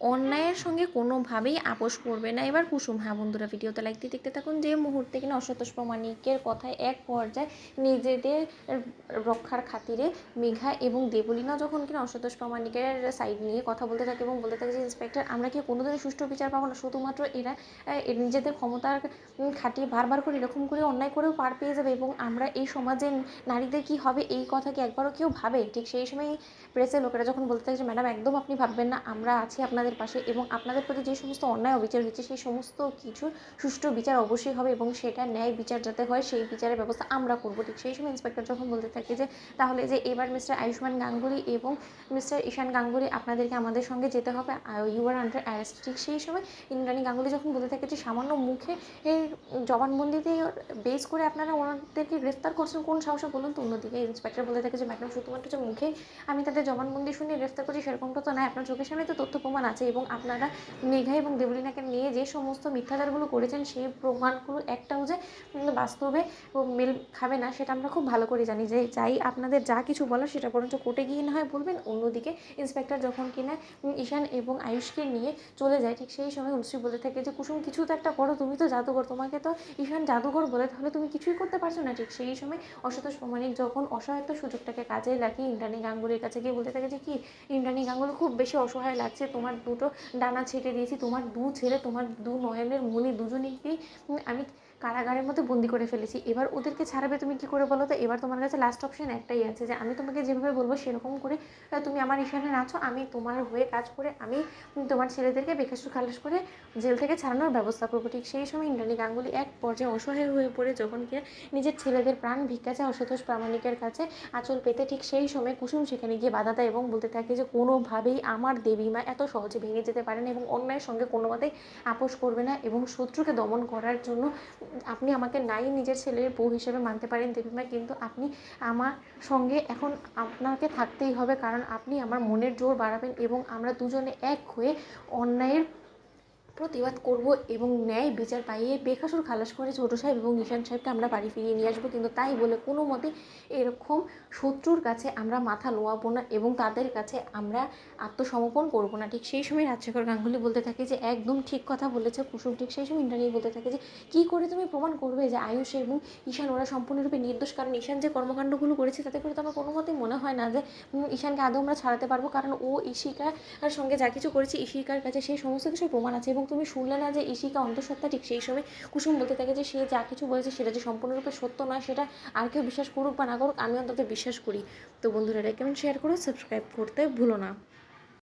অন্যায়ের সঙ্গে কোনোভাবেই আপোষ করবে না এবার কুসুম। হ্যাঁ বন্ধুরা, ভিডিওতে লাইক দিয়ে দেখতে থাকুন। যে মুহূর্তে কিনা অসন্তোষ প্রামাণিকের কথায় এক পর্যায়ে নিজেদের রক্ষার খাতিরে মেঘা এবং দেবলীনা যখন কিনা অসন্তোষ প্রামাণিকের সাইড নিয়ে কথা বলতে থাকে এবং বলতে থাকে যে ইন্সপেক্টর, আমরা কি কোনোদিনই সুষ্ঠু বিচার পাবো না, শুধুমাত্র এরা নিজেদের ক্ষমতার খাটিয়ে বারবার করে এরকম করে অন্যায় করেও পার পেয়ে যাবে এবং আমরা এই সমাজে নারীদের কি হবে এই কথা কি একবারও কেউ ভাবে? ঠিক সেই সময় প্রেসের লোকেরা যখন বলতে থাকে যে ম্যাডাম একদম আপনি ভাববেন না, আমরা আছি আপনাদের পাশে এবং আপনাদের প্রতি যে সমস্ত অন্যায় অবিচার হচ্ছে সেই সমস্ত কিছু সুষ্ঠু বিচার অবশ্যই হবে এবং সেটা ন্যায় বিচার যাতে হয় সেই বিচারের ব্যবস্থা আমরা করবো। ঠিক সেই সময় ইন্সপেক্টর যখন বলতে থাকে যে তাহলে যে এবার মিস্টার আয়ুষ্মান গাঙ্গুলি এবং মিস্টার ঈশান গাঙ্গুলি আপনাদেরকে আমাদের সঙ্গে যেতে হবে, ইউ আর আন্ডার অ্যারেস্ট। ঠিক সেই সময় ইন্দ্রাণী গাঙ্গুলি যখন বলতে থাকে যে সামান্য মুখে এই জবানবন্দিতে বেস করে আপনারা ওনাদেরকে গ্রেফতার করছেন কোন সাহসে বলুন তো? অন্যদিকে ইন্সপেক্টর বলতে থাকে যে ম্যাডাম শুধুমাত্র যে মুখে আমি তাদের জবানবন্দি শুনে গ্রেফতার করছি সেরকমটা তো নয়, আপনার চোখের সামনে তো তথ্য প্রমাণ আছে এবং আপনারা মেঘা এবং দেবলীনাকে নিয়ে যে সমস্ত মিথ্যাচারগুলো করেছেন সেই প্রমাণগুলো একটাও যে বাস্তবে মেল খাবে না সেটা আমরা খুব ভালো করে জানি। যে চাই আপনাদের যা কিছু বলার সেটা বরঞ্চ কোর্টে গিয়ে না হয় বলবেন। অন্যদিকে ইন্সপেক্টর যখন কিনা ঈশান এবং আয়ুষকে নিয়ে চলে যায় ঠিক সেই সময় অনুশ্রী বলতে থাকে যে কুসুম কিছু তো একটা করো, তুমি তো জাদুঘর, তোমাকে তো ঈশান জাদুঘর বলে তাহলে তুমি কিছুই করতে পারছো না। ঠিক সেই সময় অসন্তোষ প্রামাণিক যখন অসহায়ত্ব সুযোগটাকে কাজে লাগিয়ে ইন্দ্রাণী গাঙ্গুলির কাছে গিয়ে বলতে থাকে যে কি ইন্দ্রাণী গাঙ্গুলি খুব বেশি অসহায় লাগছে, তোমার দুটো ডানা ছেটে দিয়েছি, তোমার দু ছেলে তোমার দু নয়নের মণি দুজনেকেই আমি কারাগারের মধ্যে বন্দি করে ফেলেছি, এবার ওদেরকে ছাড়াবে তুমি কি করে বলো তো? এবার তোমার কাছে লাস্ট অপশন একটাই আছে যে আমি তোমাকে যেভাবে বলবো সেরকম করে তুমি আমার ইশারে নাচো, আমি তোমার হয়ে কাজ করে আমি তোমার ছেলেদেরকে বেকাসুর খালাস করে জেল থেকে ছাড়ানোর ব্যবস্থা করবো। ঠিক সেই সময় ইন্দ্রাণী গাঙ্গুলি এক পর্যায়ে অসহায় হয়ে পড়ে যখন কিনা নিজের ছেলেদের প্রাণ ভিক্ষা চায় অসন্তোষ প্রামাণিকের কাছে আঁচল পেতে, ঠিক সেই সময় কুসুম সেখানে গিয়ে বাধা দেয় এবং বলতে থাকে যে কোনোভাবেই আমার দেবীমা এত সহজে ভেঙে যেতে পারে না এবং অন্যায়ের সঙ্গে কোনোভাবেই আপোষ করবে না এবং শত্রুকে দমন করার জন্য আপনি আমাকে নাই নিজের ছেলের বউ হিসেবে মানতে পারেন দেবীমা, কিন্তু আপনি আমার সঙ্গে এখন আপনাকে থাকতেই হবে কারণ আপনি আমার মনের জোর বাড়াবেন এবং আমরা দুজনে এক হয়ে অন্যায়ের প্রতিবাদ করব এবং ন্যায় বিচার পাইয়ে বেকসুর খালাস করে ছোটো সাহেব এবং ঈশান সাহেবকে আমরা বাড়ি ফিরিয়ে নিয়ে আসবো। কিন্তু তাই বলে কোনো মতে এরকম শত্রুর কাছে আমরা মাথা নোয়াবো না এবং তাদের কাছে আমরা আত্মসমর্পণ করবো না। ঠিক সেই সময় রাজশেখর গাঙ্গুলি বলতে থাকে যে একদম ঠিক কথা বলেছে কুসুম। ঠিক সেই সময় ইন্দ্রাণী বলতে থাকে যে কী করে তুমি প্রমাণ করবে যে আয়ুষ এবং ঈশান ওরা সম্পূর্ণরূপে নির্দোষ? কারণ ঈশান যে কর্মকাণ্ডগুলো করেছে তাতে করে তো আমার কোনো মতেই মনে হয় না যে ঈশানকে আদৌ আমরা ছাড়াতে পারবো, কারণ ও ঈশিকার সঙ্গে যা কিছু করেছে ঈশিকার কাছে সেই সমস্ত কিছু প্রমাণ আছে এবং তুমি শুনলে না যে ঈশিকা অন্তঃসত্ত্বা। ঠিক সেই সময় কুসুম বলতে থাকে যে সে যা কিছু বলেছে সেটা যে সম্পূর্ণরূপে সত্য নয় সেটা আর কেউ বিশ্বাস করুক বা না করুক আমি অন্তত বিশ্বাস করি। তো বন্ধুরা লাইক কমেন্ট শেয়ার করো, সাবস্ক্রাইব করতে ভুলো না।